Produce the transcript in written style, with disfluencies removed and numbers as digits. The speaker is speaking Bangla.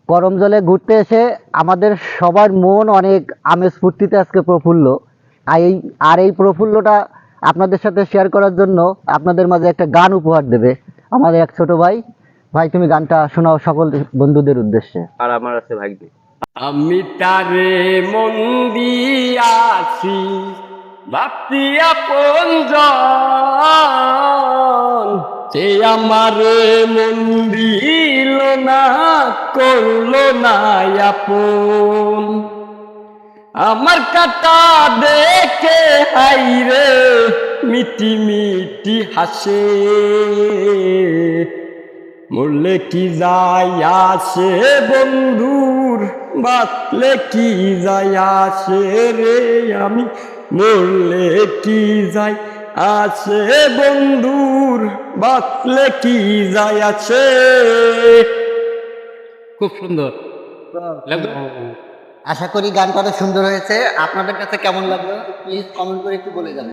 করম জলে ঘুরতে এসে আমাদের সবার মন অনেক আমেজ ফুর্তিতে আজকে প্রফুল্ল। আর এই প্রফুল্লটা আপনাদের সাথে শেয়ার করার জন্য আপনাদের মাঝে একটা গান উপহার দেবে আমাদের এক ছোট ভাই। ভাই, তুমি গানটা শোনাও সকল বন্ধুদের উদ্দেশ্যে। আর আমার আছে ভাগ্যে। আমি তারে মন দিয়াছি ভাবতি আপন জন, সে আমারে মন দিল না, করলো না আপন। আমার কাটা দেখে হাইরে মিটি মিটি হাসে, মরলে কি যায় আসে বন্ধুর, বাঁচলে কি যায় আসে রে, আমি মরলে কি যায় আসে বন্ধুর, বাঁচলে কি যায় আসে। খুব সুন্দর লাগলো। আশা করি গানটা অনেক সুন্দর হয়েছে। আপনাদের কাছে কেমন লাগলো প্লিজ কমেন্ট করে একটু বলে যাবেন।